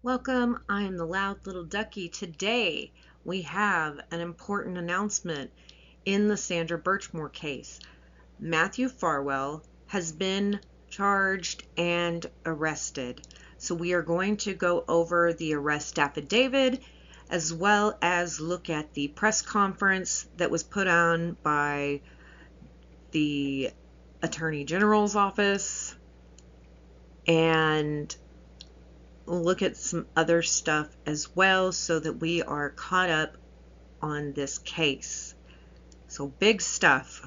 Welcome, I am the loud little ducky. Today we have an important announcement in the Sandra Birchmore case. Matthew Farwell has been charged and arrested. So we are going to go over the arrest affidavit as well as look at the press conference that was put on by the Attorney General's office and look at some other stuff as well so that we are caught up on this case. So big stuff,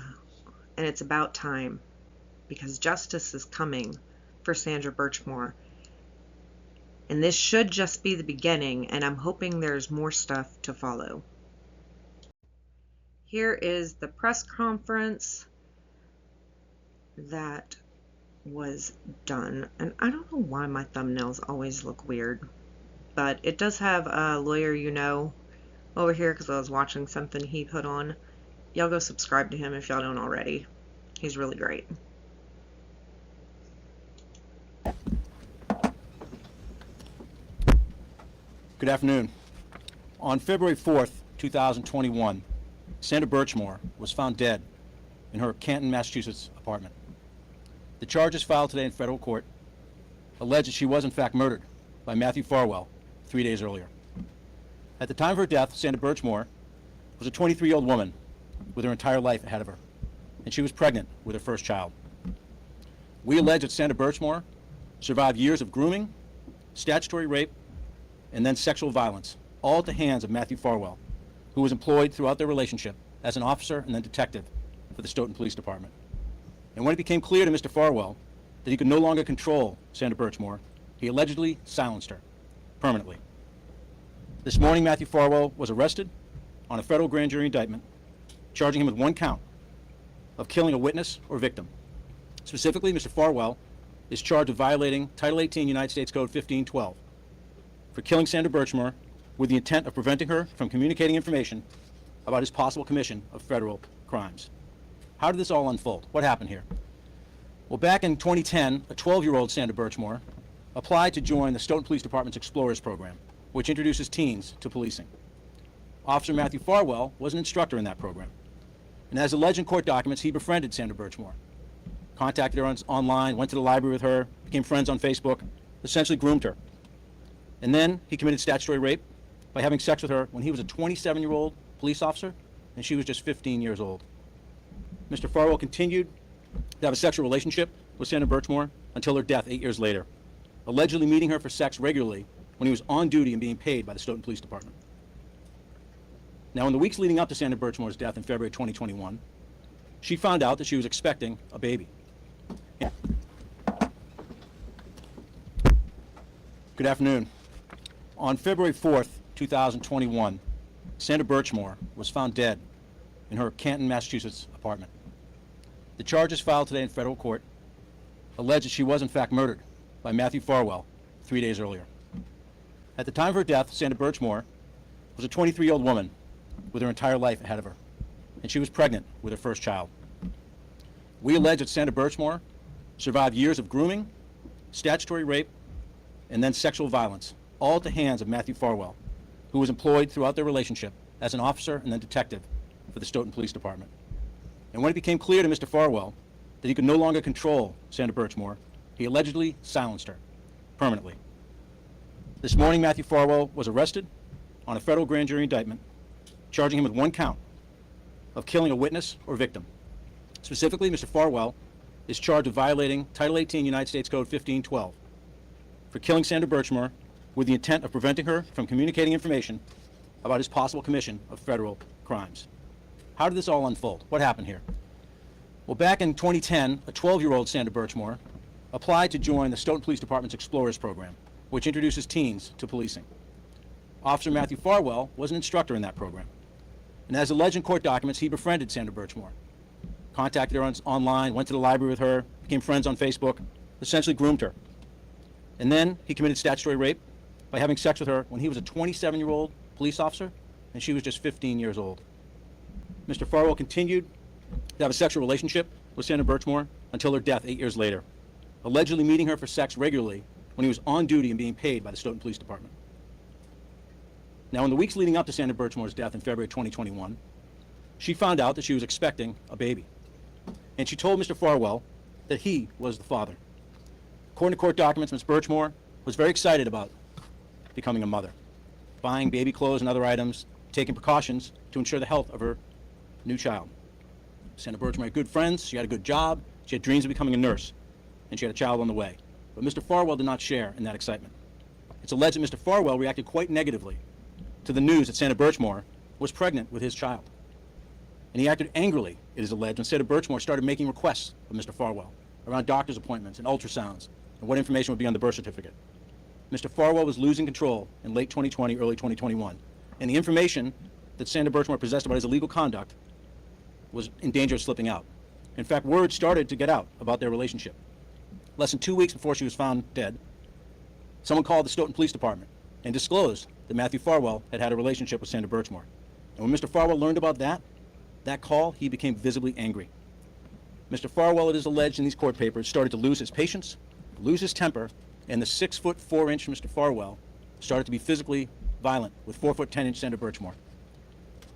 and it's about time because justice is coming for Sandra Birchmore. And this should just be the beginning, and I'm hoping there's more stuff to follow. Here is the press conference that was done, and I don't know why my thumbnails always look weird, but it does have a lawyer over here because I was watching something he put on. Y'all go subscribe to him if y'all don't already. He's really great. Good afternoon. On February 4th, 2021, Sandra Birchmore was found dead in her Canton, Massachusetts apartment. The charges filed today in federal court allege that she was in fact murdered by Matthew Farwell 3 days earlier. At the time of her death, Sandra Birchmore was a 23-year-old woman with her entire life ahead of her, and she was pregnant with her first child. We allege that Sandra Birchmore survived years of grooming, statutory rape, and then sexual violence, all at the hands of Matthew Farwell, who was employed throughout their relationship as an officer and then detective for the Stoughton Police Department. And when it became clear to Mr. Farwell that he could no longer control Sandra Birchmore, he allegedly silenced her permanently. This morning, Matthew Farwell was arrested on a federal grand jury indictment, charging him with one count of killing a witness or victim. Specifically, Mr. Farwell is charged with violating Title 18 United States Code 1512 for killing Sandra Birchmore with the intent of preventing her from communicating information about his possible commission of federal crimes. How did this all unfold? What happened here? Well, back in 2010, a 12-year-old Sandra Birchmore applied to join the Stoughton Police Department's Explorers program, which introduces teens to policing. Officer Matthew Farwell was an instructor in that program. And as alleged in court documents, he befriended Sandra Birchmore, contacted her online, went to the library with her, became friends on Facebook, essentially groomed her. And then he committed statutory rape by having sex with her when he was a 27-year-old police officer and she was just 15 years old. Mr. Farwell continued to have a sexual relationship with Sandra Birchmore until her death 8 years later, allegedly meeting her for sex regularly when he was on duty and being paid by the Stoughton Police Department. Now, in the weeks leading up to Sandra Birchmore's death in February 2021, she found out that she was expecting a baby. Good afternoon. On February 4th, 2021, Sandra Birchmore was found dead in her Canton, Massachusetts apartment. The charges filed today in federal court allege that she was in fact murdered by Matthew Farwell 3 days earlier. At the time of her death, Sandra Birchmore was a 23-year-old woman with her entire life ahead of her, and she was pregnant with her first child. We allege that Sandra Birchmore survived years of grooming, statutory rape, and then sexual violence, all at the hands of Matthew Farwell, who was employed throughout their relationship as an officer and then detective for the Stoughton Police Department. And when it became clear to Mr. Farwell that he could no longer control Sandra Birchmore, he allegedly silenced her permanently. This morning, Matthew Farwell was arrested on a federal grand jury indictment, charging him with one count of killing a witness or victim. Specifically, Mr. Farwell is charged with violating Title 18 United States Code 1512 for killing Sandra Birchmore with the intent of preventing her from communicating information about his possible commission of federal crimes. How did this all unfold? What happened here? Well, back in 2010, a 12-year-old Sandra Birchmore applied to join the Stoughton Police Department's Explorers program, which introduces teens to policing. Officer Matthew Farwell was an instructor in that program. And as alleged in court documents, he befriended Sandra Birchmore, contacted her online, went to the library with her, became friends on Facebook, essentially groomed her. And then he committed statutory rape by having sex with her when he was a 27-year-old police officer and she was just 15 years old. Mr. Farwell continued to have a sexual relationship with Sandra Birchmore until her death 8 years later, allegedly meeting her for sex regularly when he was on duty and being paid by the Stoughton Police Department. Now, in the weeks leading up to Sandra Birchmore's death in February 2021, she found out that she was expecting a baby. And she told Mr. Farwell that he was the father. According to court documents, Ms. Birchmore was very excited about becoming a mother, buying baby clothes and other items, taking precautions to ensure the health of her new child. Sandra Birchmore had good friends, she had a good job, she had dreams of becoming a nurse, and she had a child on the way. But Mr. Farwell did not share in that excitement. It's alleged that Mr. Farwell reacted quite negatively to the news that Sandra Birchmore was pregnant with his child. And he acted angrily, it is alleged, when Sandra Birchmore started making requests of Mr. Farwell around doctor's appointments and ultrasounds and what information would be on the birth certificate. Mr. Farwell was losing control in late 2020, early 2021, and the information that Sandra Birchmore possessed about his illegal conduct was in danger of slipping out. In fact, word started to get out about their relationship. Less than 2 weeks before she was found dead, someone called the Stoughton Police Department and disclosed that Matthew Farwell had had a relationship with Sandra Birchmore. And when Mr. Farwell learned about that call, he became visibly angry. Mr. Farwell, it is alleged in these court papers, started to lose his patience, lose his temper, and the 6'4" Mr. Farwell started to be physically violent with 4'10" Sandra Birchmore.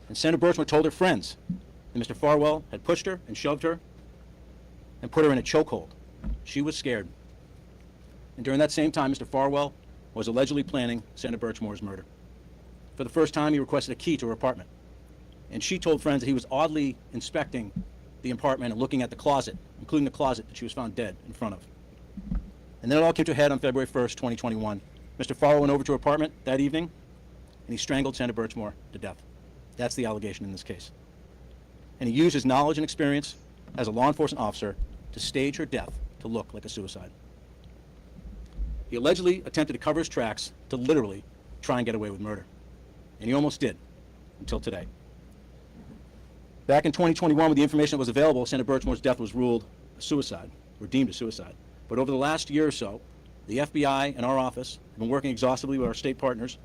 And Sandra Birchmore told her friends that Mr. Farwell had pushed her and shoved her and put her in a chokehold. She was scared. And during that same time, Mr. Farwell was allegedly planning Sandra Birchmore's murder. For the first time, he requested a key to her apartment. And she told friends that he was oddly inspecting the apartment and looking at the closet, including the closet that she was found dead in front of. And then it all came to a head on February 1st, 2021. Mr. Farwell went over to her apartment that evening, and he strangled Sandra Birchmore to death. That's the allegation in this case. And he used his knowledge and experience as a law enforcement officer to stage her death to look like a suicide. He allegedly attempted to cover his tracks to literally try and get away with murder. And he almost did, until today. Back in 2021, with the information that was available, Sandra Birchmore's death was ruled a suicide, or deemed a suicide. But over the last year or so, the FBI and our office have been working exhaustively with our state partners.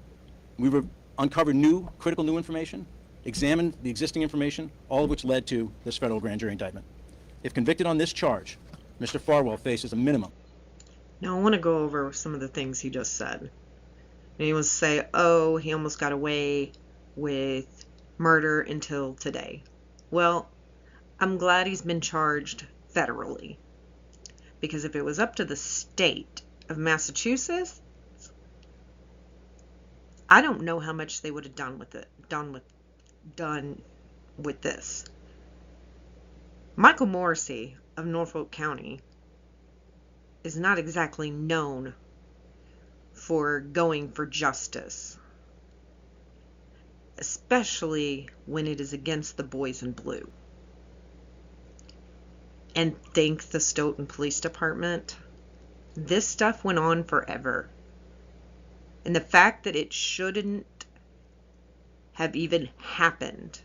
We've uncovered critical new information, examined the existing information, all of which led to this federal grand jury indictment. If convicted on this charge, Mr. Farwell faces a minimum. Now I want to go over some of the things he just said. And he was say, oh, he almost got away with murder until today. Well, I'm glad he's been charged federally. Because if it was up to the state of Massachusetts, I don't know how much they would have done with this. Michael Morrissey of Norfolk County is not exactly known for going for justice, especially when it is against the boys in blue. And thank the Stoughton Police Department. This stuff went on forever. And the fact that it shouldn't have even happened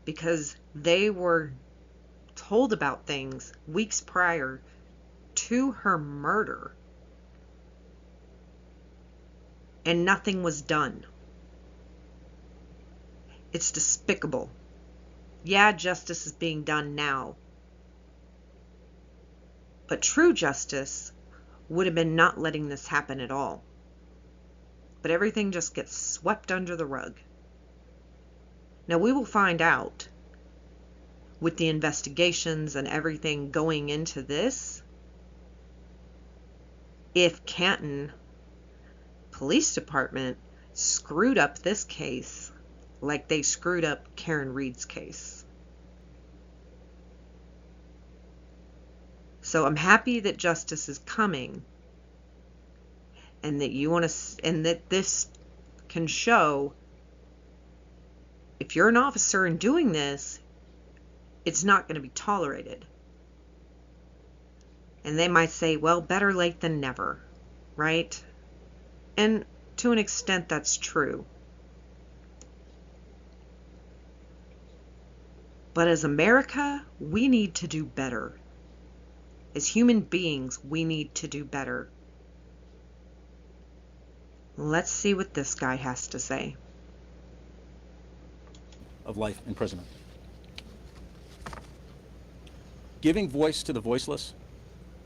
because they were told about things weeks prior to her murder and nothing was done. It's despicable. Yeah, justice is being done now. But true justice would have been not letting this happen at all. But everything just gets swept under the rug. Now we will find out with the investigations and everything going into this if Canton Police Department screwed up this case like they screwed up Karen Reed's case. So I'm happy that justice is coming and that and that this can show if you're an officer and doing this, it's not going to be tolerated. And they might say, well, better late than never, right? And to an extent, that's true. But as America, we need to do better. As human beings, we need to do better. Let's see what this guy has to say. Of life imprisonment. Giving voice to the voiceless,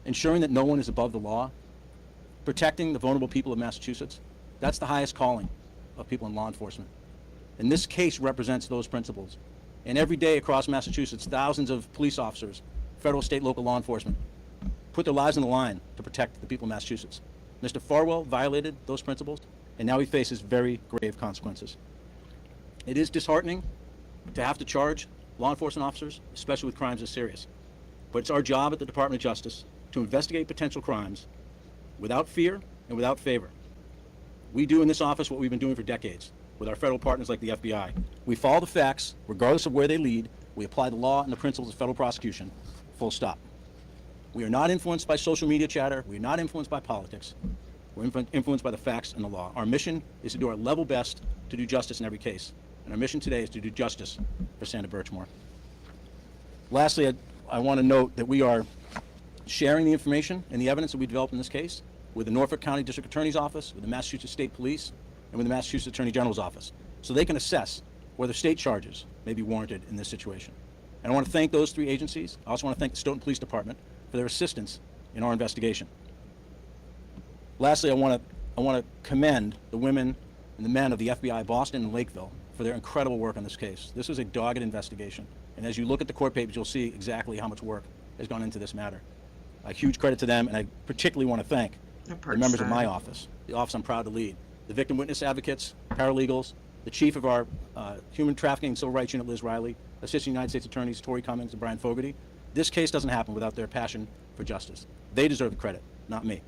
ensuring that no one is above the law, protecting the vulnerable people of Massachusetts, that's the highest calling of people in law enforcement. And this case represents those principles. And every day across Massachusetts, thousands of police officers, federal, state, local law enforcement, put their lives on the line to protect the people of Massachusetts. Mr. Farwell violated those principles, and now he faces very grave consequences. It is disheartening to have to charge law enforcement officers, especially with crimes as serious. But it's our job at the Department of Justice to investigate potential crimes without fear and without favor. We do in this office what we've been doing for decades with our federal partners like the FBI. We follow the facts, regardless of where they lead. We apply the law and the principles of federal prosecution, full stop. We are not influenced by social media chatter. We are not influenced by politics. We're influenced by the facts and the law. Our mission is to do our level best to do justice in every case. And our mission today is to do justice for Sandra Birchmore. Lastly, I want to note that we are sharing the information and the evidence that we developed in this case with the Norfolk County District Attorney's Office, with the Massachusetts State Police, and with the Massachusetts Attorney General's Office, so they can assess whether state charges may be warranted in this situation. And I want to thank those three agencies. I also want to thank the Stoughton Police Department for their assistance in our investigation. Lastly, I want to commend the women and the men of the FBI Boston and Lakeville for their incredible work on this case. This was a dogged investigation, and as you look at the court papers, you'll see exactly how much work has gone into this matter. A huge credit to them, and I particularly want to thank the members of my office, the office I'm proud to lead, the victim witness advocates, paralegals, the chief of our Human Trafficking and Civil Rights Unit, Liz Riley, Assistant United States Attorneys Tori Cummings and Brian Fogarty. This case doesn't happen without their passion for justice. They deserve the credit, not me.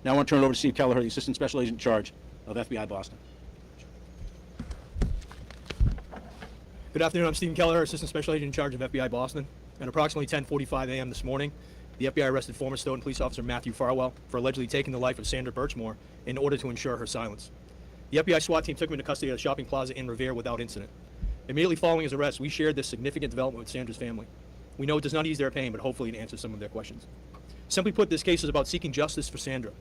Now I want to turn it over to Steve Kelleher, the Assistant Special Agent in charge of FBI Boston. Good afternoon, I'm Stephen Kelleher, Assistant Special Agent in charge of FBI Boston. At approximately 10:45 a.m. this morning, the FBI arrested former Stoughton Police Officer Matthew Farwell for allegedly taking the life of Sandra Birchmore in order to ensure her silence. The FBI SWAT team took him into custody at a shopping plaza in Revere without incident. Immediately following his arrest, we shared this significant development with Sandra's family. We know it does not ease their pain, but hopefully it answers some of their questions. Simply put, this case is about seeking justice for Sandra,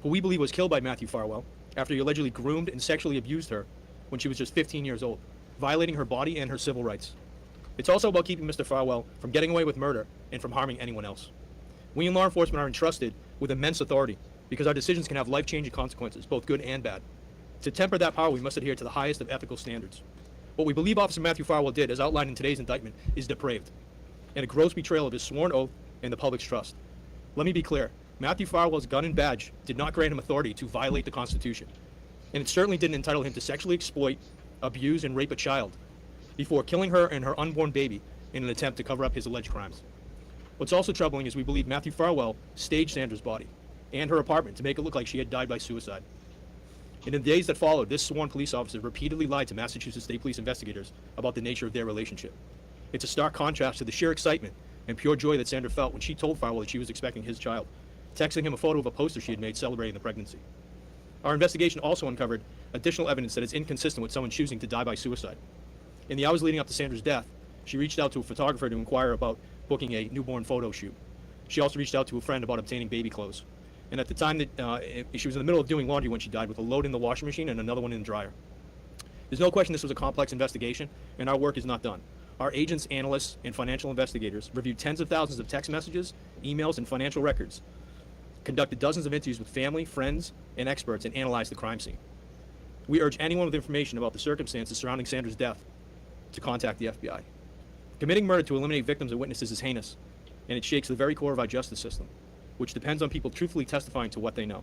who we believe was killed by Matthew Farwell after he allegedly groomed and sexually abused her when she was just 15 years old, violating her body and her civil rights. It's also about keeping Mr. Farwell from getting away with murder and from harming anyone else. We in law enforcement are entrusted with immense authority because our decisions can have life-changing consequences, both good and bad. To temper that power, we must adhere to the highest of ethical standards. What we believe Officer Matthew Farwell did, as outlined in today's indictment, is depraved and a gross betrayal of his sworn oath and the public's trust. Let me be clear. Matthew Farwell's gun and badge did not grant him authority to violate the Constitution, and it certainly didn't entitle him to sexually exploit, abuse, and rape a child before killing her and her unborn baby in an attempt to cover up his alleged crimes. What's also troubling is we believe Matthew Farwell staged Sandra's body and her apartment to make it look like she had died by suicide. In the days that followed, this sworn police officer repeatedly lied to Massachusetts State Police investigators about the nature of their relationship. It's a stark contrast to the sheer excitement and pure joy that Sandra felt when she told Farwell that she was expecting his child, texting him a photo of a poster she had made celebrating the pregnancy. Our investigation also uncovered additional evidence that is inconsistent with someone choosing to die by suicide. In the hours leading up to Sandra's death, she reached out to a photographer to inquire about booking a newborn photo shoot. She also reached out to a friend about obtaining baby clothes. And at the time that she was in the middle of doing laundry when she died, with a load in the washing machine and another one in the dryer. There's no question this was a complex investigation, and our work is not done. Our agents, analysts, and financial investigators reviewed tens of thousands of text messages, emails, and financial records, conducted dozens of interviews with family, friends, and experts, and analyzed the crime scene. We urge anyone with information about the circumstances surrounding Sandra's death to contact the FBI. Committing murder to eliminate victims and witnesses is heinous, and it shakes the very core of our justice system, which depends on people truthfully testifying to what they know.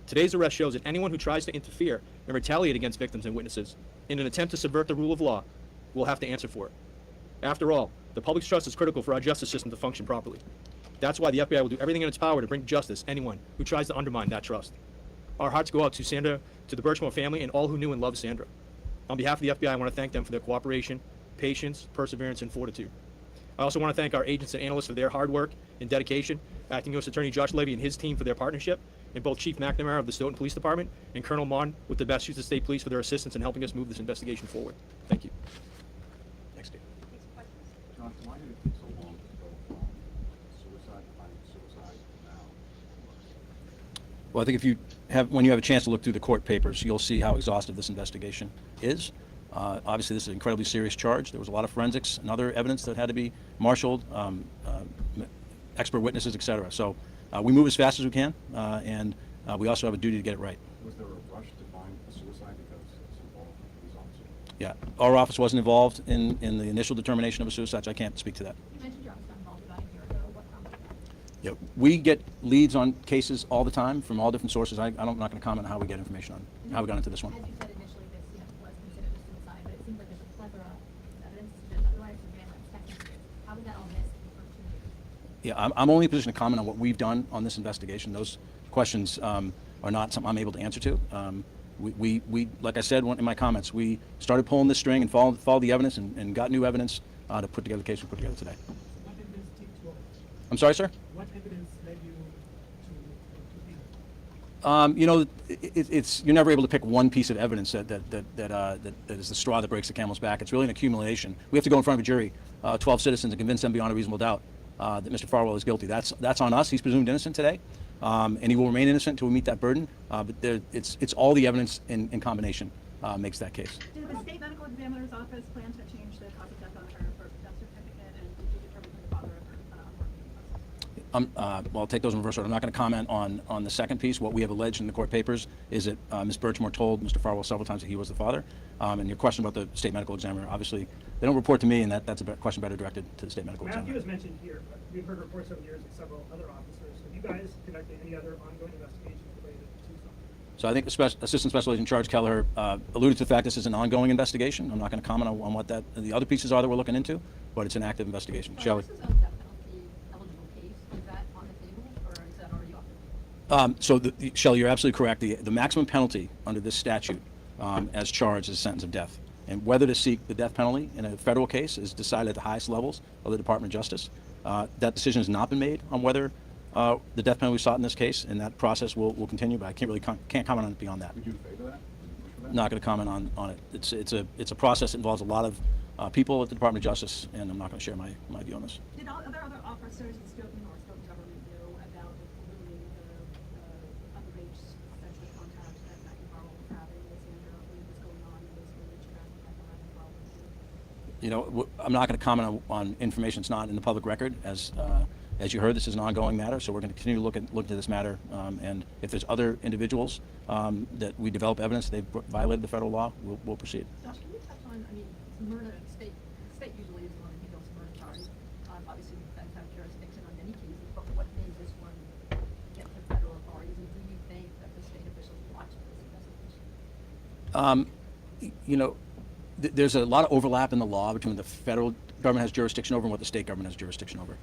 Today's arrest shows that anyone who tries to interfere and retaliate against victims and witnesses in an attempt to subvert the rule of law will have to answer for it. After all, the public's trust is critical for our justice system to function properly. That's why the FBI will do everything in its power to bring to justice anyone who tries to undermine that trust. Our hearts go out to Sandra, to the Birchmore family, and all who knew and loved Sandra. On behalf of the FBI, I want to thank them for their cooperation, patience, perseverance, and fortitude. I also want to thank our agents and analysts for their hard work and dedication, Acting U.S. Attorney Josh Levy and his team for their partnership, and both Chief McNamara of the Stoughton Police Department and Colonel Mon with the Massachusetts State Police for their assistance in helping us move this investigation forward. Thank you. Next, Dave. John, why did it take so long to go from suicide to finding suicide now? Well, I think when you have a chance to look through the court papers, you'll see how exhaustive this investigation is. Obviously, this is an incredibly serious charge. There was a lot of forensics and other evidence that had to be marshaled, expert witnesses, et cetera. So we move as fast as we can, and We also have a duty to get it right. Was there a rush to find a suicide because it's involved with a police officer? Yeah, our office wasn't involved in the initial determination of a suicide, so I can't speak to that. You mentioned your office got involved about a year ago. What prompted that? Yeah, we get leads on cases all the time from all different sources. I'm not going to comment on how we get information on how we got into this one. As you said initially, this was considered a suicide, but it seems like there's a plethora of evidence to suggest otherwise. So man, that's technically, how was that all missed in the first 2 years? Yeah, I'm only in a position to comment on what we've done on this investigation. Those questions are not something I'm able to answer to. We like I said in my comments, we started pulling this string and followed the evidence and got new evidence to put together the case we put together today. What evidence did you have? I'm sorry, sir? What evidence led you to It's you're never able to pick one piece of evidence that is the straw that breaks the camel's back. It's really an accumulation. We have to go in front of a jury, 12 citizens, and convince them beyond a reasonable doubt that Mr. Farwell is guilty. That's on us. He's presumed innocent today, and he will remain innocent until we meet that burden. But it's all the evidence in combination makes that case. Did the state medical examiner's office plan to change the cause of death on her birth death certificate, and did you determine who the father of her unborn baby was? Well, I'll take those in reverse order. I'm not going to comment on the second piece. What we have alleged in the court papers is that Ms. Birchmore told Mr. Farwell several times that he was the father. And your question about the state medical examiner, obviously, they don't report to me, and that's a question better directed to the state medical Matthew examiner. was mentioned here, but we've heard reports over the years of several other officers. Have you guys conducted any other ongoing investigations related to something? So I think the Assistant Special Agent Charge Kelleher alluded to the fact this is an ongoing investigation. I'm not going to comment on what the other pieces are that we're looking into, but it's an active investigation. Shelley? This is a death penalty eligible case. Is that on the table, or is that already off the table? Shelley, you're absolutely correct. The maximum penalty under this statute as charged is a sentence of death. And whether to seek the death penalty in a federal case is decided at the highest levels of the Department of Justice. That decision has not been made on whether the death penalty was sought in this case, and that process will continue, but I can't comment on it beyond that. Would you favor that? Would you push for that? Not going to comment on it. It's a process that involves a lot of people at the Department of Justice, and I'm not going to share my view on this. Did all other officers in Stoughton or Stoughton government know about literally the underage sexual contact that Matthew Farwell was having with Sandra when it was going on, and those were reaching out and having problems too? I'm not going to comment on information that's not in the public record. As you heard, this is an ongoing matter, so we're going to continue to look into this matter. And if there's other individuals that we develop evidence they've violated the federal law, we'll proceed. Josh, can you touch on, murder, state usually is the one that handles murder charges. Obviously, you guys have jurisdiction on many cases, but what made this one get to federal authorities, and do you think that the state officials watched this investigation? There's a lot of overlap in the law between the federal government has jurisdiction over and what the state government has jurisdiction over.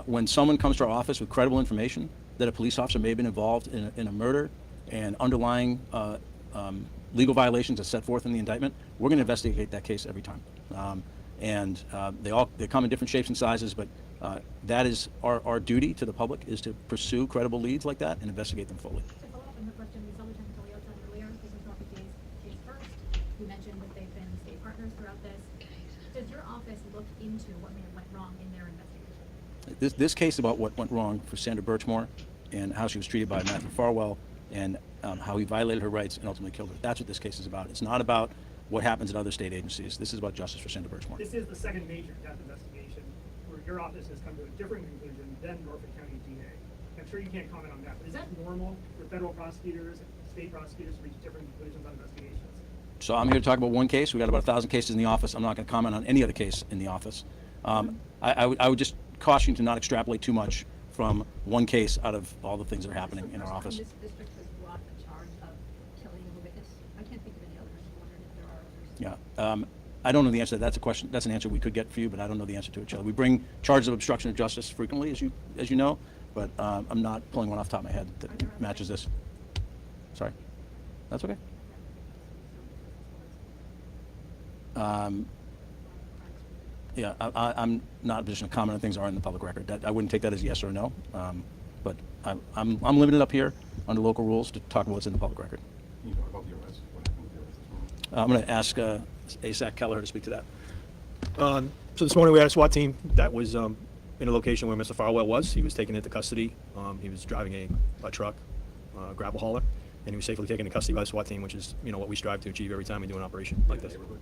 When someone comes to our office with credible information that a police officer may have been involved in a murder and underlying legal violations as set forth in the indictment, we're going to investigate that case every time. They come in different shapes and sizes, but that is our duty to the public, is to pursue credible leads like that and investigate them fully. To follow up on her question, we saw Lieutenant Toledo earlier. This was not the case first. You mentioned that they've been state partners throughout this. Does your office look into what may have went wrong in their investigation? This case about what went wrong for Sandra Birchmore and how she was treated by Matthew Farwell and how he violated her rights and ultimately killed her. That's what this case is about. It's not about what happens at other state agencies. This is about justice for Sandra Birchmore. This is the second major death investigation where your office has come to a different conclusion than Norfolk County DA. I'm sure you can't comment on that, but is that normal for federal prosecutors, state prosecutors to reach different conclusions on investigations? So I'm here to talk about one case. We've got about 1,000 cases in the office. I'm not going to comment on any other case in the office. I would just caution you to not extrapolate too much from one case out of all the things that are happening in our office. This district has brought a charge of killing of a witness. I can't think of any others. I'm wondering if there are others. Yeah. I don't know the answer to that. That's a question. That's an answer we could get for you, but I don't know the answer to it, Shelley. We bring charges of obstruction of justice frequently, as you know, but I'm not pulling one off the top of my head that matches this. Sorry. That's okay. Yeah, I'm not in a position to comment on things that are in the public record. I wouldn't take that as yes or no, but I'm limited up here under local rules to talk about what's in the public record. Can you talk about the arrest? What happened with the arrest this morning? I'm going to ask ASAC Kelleher to speak to that. So this morning we had a SWAT team that was in a location where Mr. Farwell was. He was taken into custody. He was driving a truck, gravel hauler, and he was safely taken into custody by the SWAT team, which is what we strive to achieve every time we do an operation like In a this. neighborhood?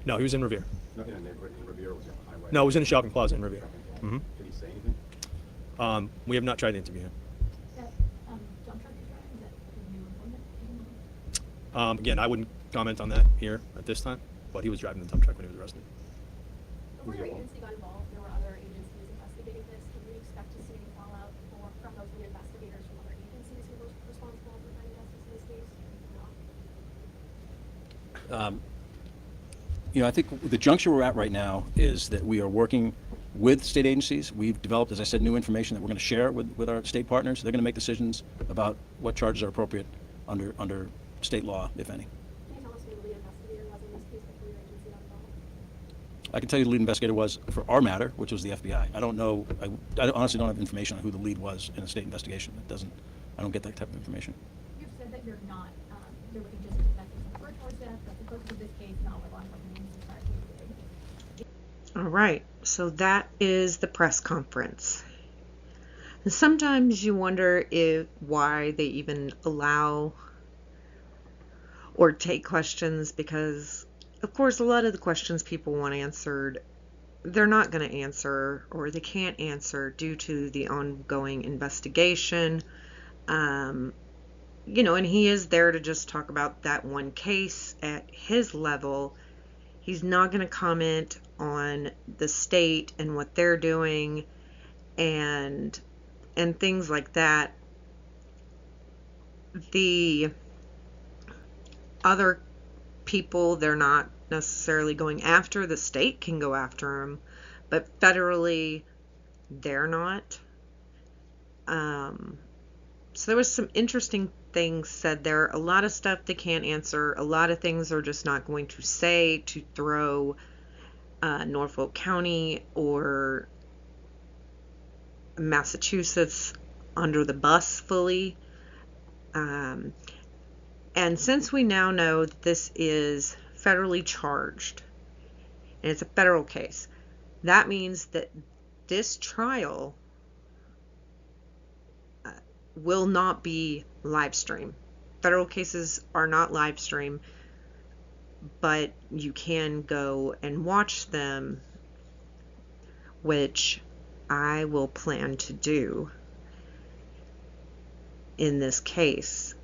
No, he was in Revere. Not in a neighborhood, in Revere, was it on the highway? No, it was in the shopping plaza in Revere. Did he say anything? We have not tried to interview him. That, John Truck is driving, is that Again, I wouldn't comment on that here at this time, but he was driving the dump truck when he was arrested. Before your agency got involved, there were other agencies investigating this. Can we expect to see any fallout from those lead investigators from other agencies who were responsible for finding justice in this case? No. I think the juncture we're at right now is that we are working with state agencies. We've developed, as I said, new information that we're going to share with our state partners. They're going to make decisions about what charges are appropriate under state law, if any. Can you tell us who the lead investigator was in this case before your agency got involved? I can tell you the lead investigator was for our matter, which was the FBI. I don't know. I honestly don't have information on who the lead was in a state investigation. I don't get that type of information. You've said that you're not, you're looking just to protect yourself. Birchmore's death, but the focus of this case, not what law enforcement agencies are doing. All right, so that is the press conference. And sometimes you wonder why they even allow or take questions, because of course a lot of the questions people want answered, they're not going to answer, or they can't answer due to the ongoing investigation. And he is there to just talk about that one case at his level. He's not going to comment on the state and what they're doing and things like that. The other people, they're not necessarily going after. The state can go after them, but federally they're not. So there was some interesting things said there. A lot of stuff they can't answer. A lot of things they're just not going to say to throw Norfolk County or Massachusetts under the bus fully. And since we now know that this is federally charged, and it's a federal case, that means that this trial will not be live stream. Federal cases are not live stream, but you can go and watch them, which I will plan to do in this case.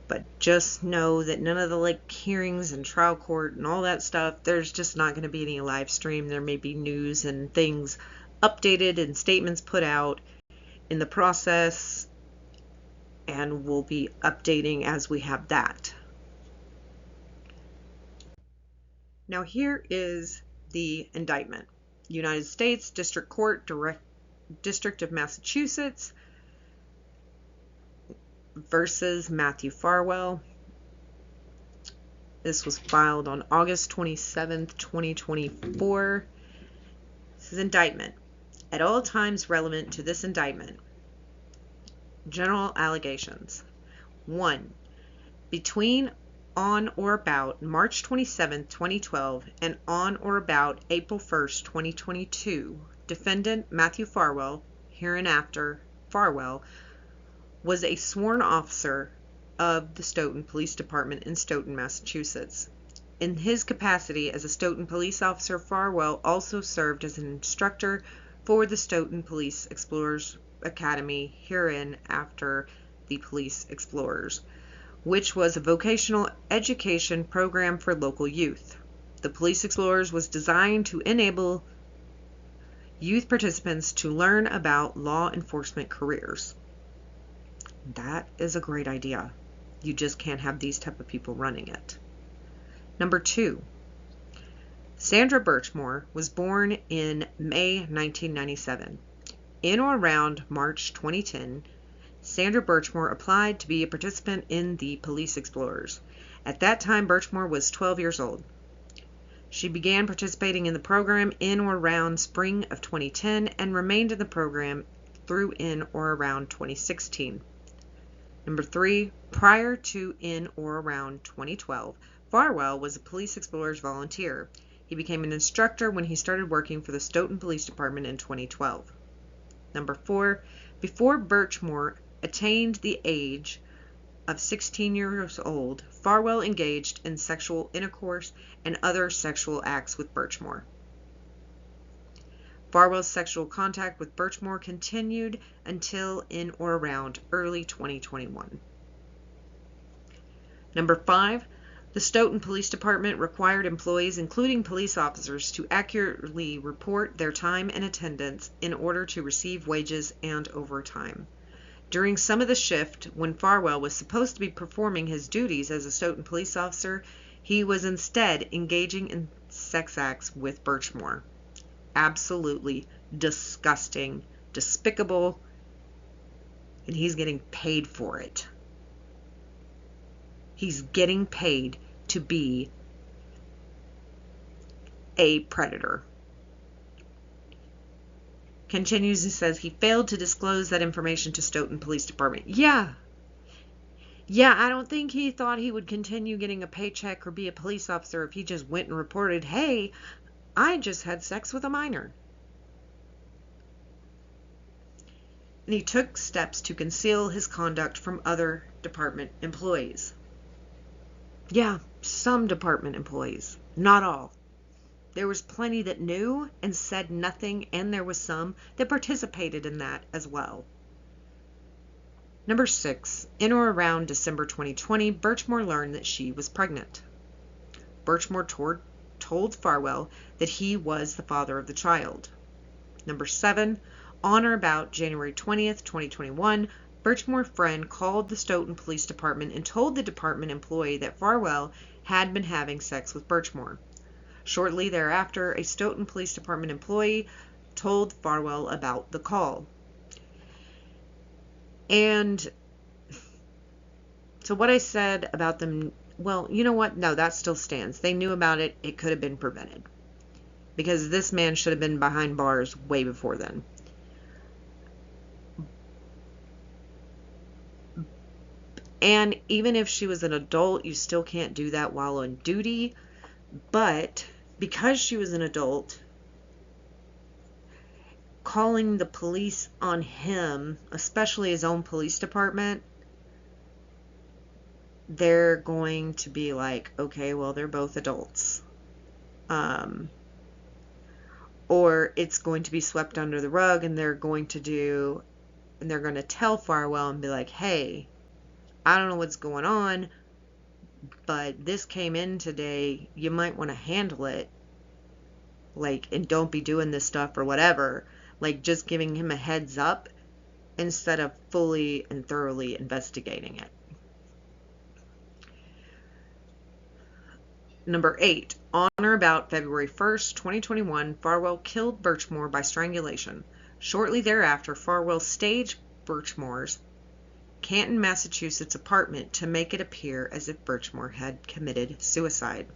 But just know that none of the hearings and trial court and all that stuff, there's just not going to be any live stream. There may be news and things updated and statements put out in the process, and we'll be updating as we have that. Now here is the indictment. United States District Court, District of Massachusetts versus Matthew Farwell. This was filed on August 27th, 2024. This is indictment. At all times relevant to this indictment, general allegations. 1. Between, on or about March 27, 2012 and on or about April 1st, 2022, defendant Matthew Farwell, hereinafter Farwell, was a sworn officer of the Stoughton Police Department in Stoughton, Massachusetts. In his capacity as a Stoughton police officer, Farwell also served as an instructor for the Stoughton Police Explorers Academy, hereinafter the Police Explorers, which was a vocational education program for local youth. The Police Explorers was designed to enable youth participants to learn about law enforcement careers. That is a great idea. You just can't have these type of people running it. Number 2. Sandra Birchmore was born in May 1997. In or around March 2010, Sandra Birchmore applied to be a participant in the Police Explorers. At that time, Birchmore was 12 years old. She began participating in the program in or around spring of 2010 and remained in the program through in or around 2016. Number 3, prior to in or around 2012, Farwell was a Police Explorers volunteer. He became an instructor when he started working for the Stoughton Police Department in 2012. Number 4, before Birchmore attained the age of 16 years old, Farwell engaged in sexual intercourse and other sexual acts with Birchmore. Farwell's sexual contact with Birchmore continued until in or around early 2021. Number 5, the Stoughton Police Department required employees, including police officers, to accurately report their time and attendance in order to receive wages and overtime. During some of the shift, when Farwell was supposed to be performing his duties as a Stoughton police officer, he was instead engaging in sex acts with Birchmore. Absolutely disgusting, despicable, and he's getting paid for it. He's getting paid to be a predator. Continues and says he failed to disclose that information to Stoughton Police Department. Yeah, I don't think he thought he would continue getting a paycheck or be a police officer if he just went and reported, hey, I just had sex with a minor. And he took steps to conceal his conduct from other department employees. Yeah, some department employees, not all. There was plenty that knew and said nothing, and there was some that participated in that as well. Number 6, in or around December 2020, Birchmore learned that she was pregnant. Birchmore told Farwell that he was the father of the child. Number 7, on or about January 20th, 2021, Birchmore's friend called the Stoughton Police Department and told the department employee that Farwell had been having sex with Birchmore. Shortly thereafter, a Stoughton Police Department employee told Farwell about the call. And so what I said about them, well, you know what? No, that still stands. They knew about it. It could have been prevented. Because this man should have been behind bars way before then. And even if she was an adult, you still can't do that while on duty. But because she was an adult, calling the police on him, especially his own police department, they're going to be like, okay, well, they're both adults. Or it's going to be swept under the rug, and they're going to tell Farwell and be like, hey, I don't know what's going on, but this came in today. You might want to handle it. Like, and don't be doing this stuff or whatever. Like, just giving him a heads up instead of fully and thoroughly investigating it. Number 8, on or about February 1st, 2021, Farwell killed Birchmore by strangulation. Shortly thereafter, Farwell staged Birchmore's Canton, Massachusetts apartment to make it appear as if Birchmore had committed suicide.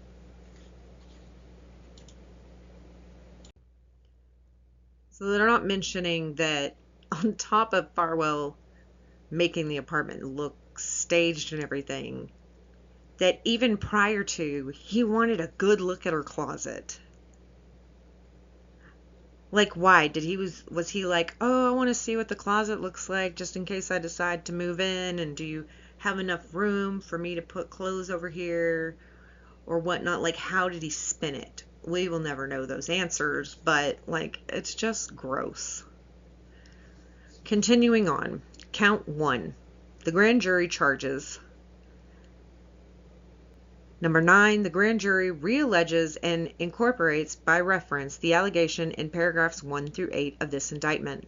So they're not mentioning that on top of Farwell making the apartment look staged and everything, that even prior to, he wanted a good look at her closet. Like, why? Was he like, oh, I want to see what the closet looks like just in case I decide to move in, and do you have enough room for me to put clothes over here or whatnot? Like, how did he spin it? We will never know those answers, but, like, it's just gross. Continuing on, count 1. The grand jury charges. Number 9, the grand jury realleges and incorporates by reference the allegation in paragraphs 1 through 8 of this indictment.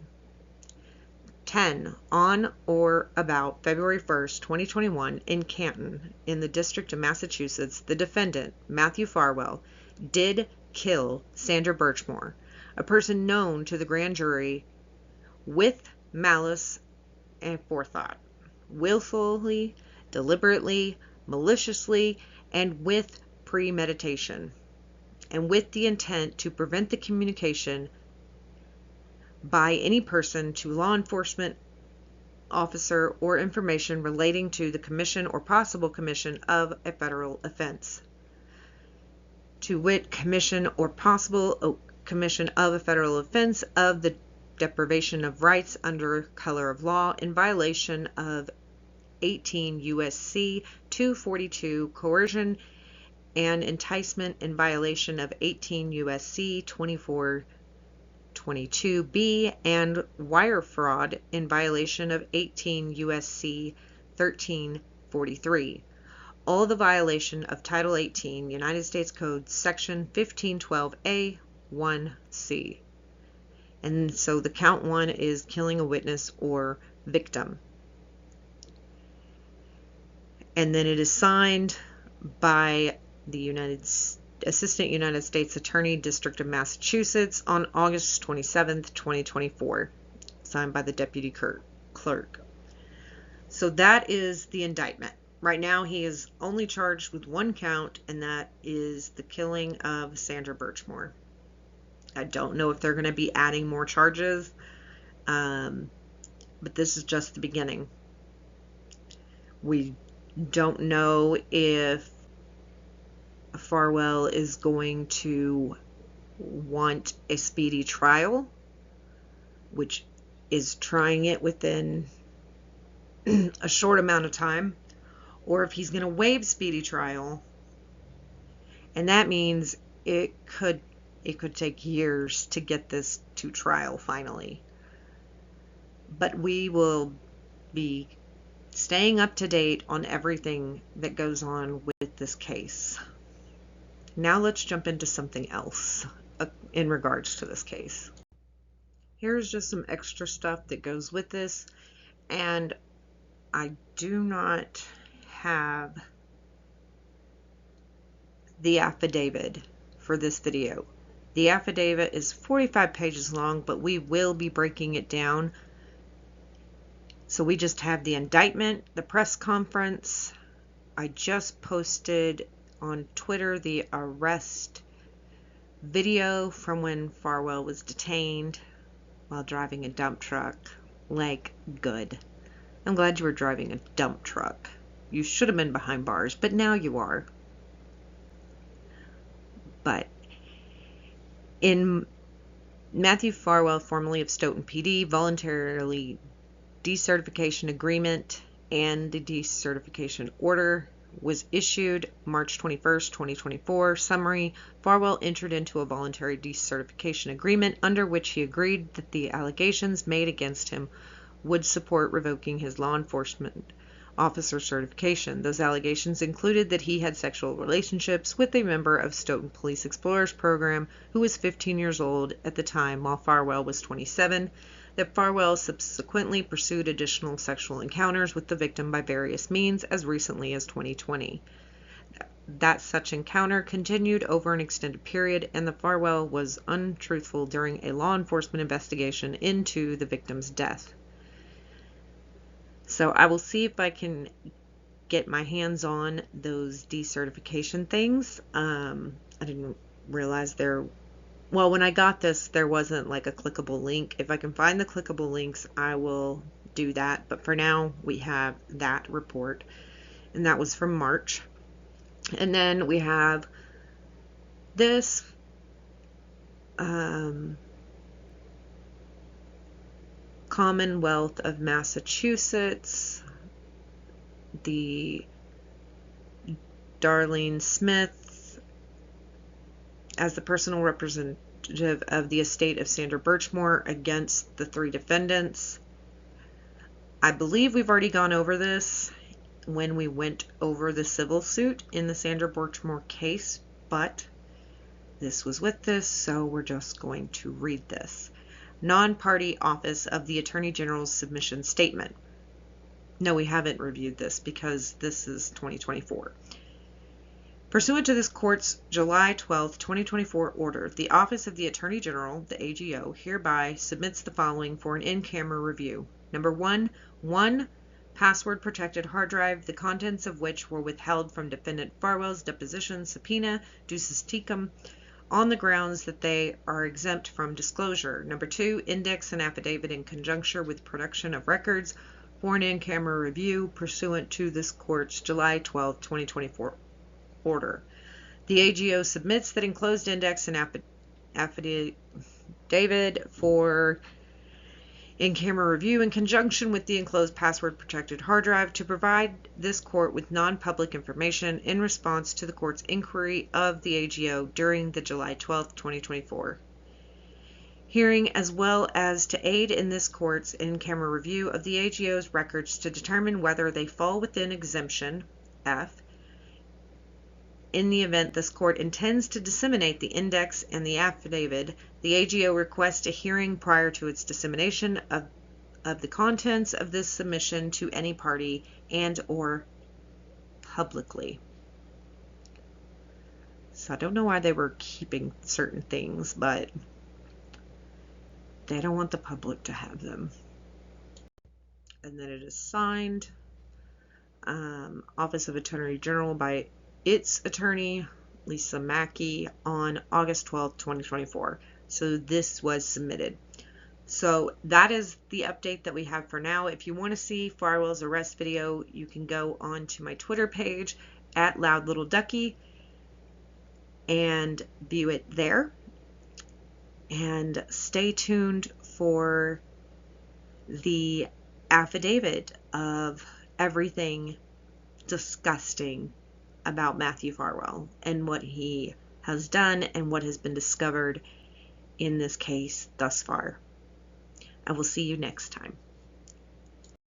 10, on or about February 1st, 2021, in Canton, in the District of Massachusetts, the defendant, Matthew Farwell, did kill Sandra Birchmore, a person known to the grand jury with malice and forethought, willfully, deliberately, maliciously, and with premeditation, and with the intent to prevent the communication by any person to law enforcement officer or information relating to the commission or possible commission of a federal offense. To wit, commission or possible commission of a federal offense of the deprivation of rights under color of law in violation of 18 U.S.C. 242, coercion and enticement in violation of 18 U.S.C. 2422b, and wire fraud in violation of 18 U.S.C. 1343. all the violation of Title 18, United States Code, Section 1512A1C. And so the count 1 is killing a witness or victim. And then it is signed by the Assistant United States Attorney, District of Massachusetts, on August 27th, 2024. Signed by the Deputy Clerk. So that is the indictment. Right now he is only charged with one count, and that is the killing of Sandra Birchmore. I don't know if they're going to be adding more charges, but this is just the beginning. We don't know if Farwell is going to want a speedy trial, which is trying it within a short amount of time, or if he's going to waive speedy trial, and that means it could take years to get this to trial finally. But we will be staying up to date on everything that goes on with this case. Now let's jump into something else in regards to this case. Here's just some extra stuff that goes with this, and I do not have the affidavit for this video. The affidavit is 45 pages long, but we will be breaking it down. So we just have the indictment, the press conference. I just posted on Twitter the arrest video from when Farwell was detained while driving a dump truck. Like, good. I'm glad you were driving a dump truck. You should have been behind bars, but now you are. But in Matthew Farwell, formerly of Stoughton PD, voluntarily decertification agreement and the decertification order was issued March 21st, 2024. Summary: Farwell entered into a voluntary decertification agreement under which he agreed that the allegations made against him would support revoking his law enforcement officer certification. Those allegations included that he had sexual relationships with a member of Stoughton Police Explorers Program who was 15 years old at the time, while Farwell was 27, that Farwell subsequently pursued additional sexual encounters with the victim by various means as recently as 2020. That such encounter continued over an extended period, and that Farwell was untruthful during a law enforcement investigation into the victim's death. So I will see if I can get my hands on those decertification things. I didn't realize well, when I got this, there wasn't like a clickable link. If I can find the clickable links, I will do that. But for now, we have that report, and that was from March. And then we have this Commonwealth of Massachusetts, the Darlene Smith as the personal representative of the estate of Sandra Birchmore against the 3 defendants. I believe we've already gone over this when we went over the civil suit in the Sandra Birchmore case, but this was with this, so we're just going to read this. Non-party Office of the Attorney General's submission statement. No, we haven't reviewed this because this is 2024. Pursuant to this court's July 12, 2024 order, the Office of the Attorney General, the AGO, hereby submits the following for an in-camera review. Number 1, password-protected hard drive, the contents of which were withheld from defendant Farwell's deposition subpoena ducis tecum, on the grounds that they are exempt from disclosure. Number 2, index and affidavit in conjunction with production of records for an in-camera review pursuant to this court's July 12, 2024 order. The AGO submits that enclosed index and affidavit for in-camera review in conjunction with the enclosed password-protected hard drive to provide this court with non-public information in response to the court's inquiry of the AGO during the July 12, 2024 hearing, as well as to aid in this court's in-camera review of the AGO's records to determine whether they fall within exemption F In the event this court intends to disseminate the index and the affidavit, the AGO requests a hearing prior to its dissemination of the contents of this submission to any party and or publicly. So I don't know why they were keeping certain things, but they don't want the public to have them. And then it is signed, Office of Attorney General by its attorney, Lisa Mackey, on August 12th, 2024. So this was submitted. So that is the update that we have for now. If you want to see Farwell's arrest video, you can go on to my Twitter page at Loud Little Ducky and view it there. And stay tuned for the affidavit of everything disgusting about Matthew Farwell and what he has done and what has been discovered in this case thus far. I will see you next time.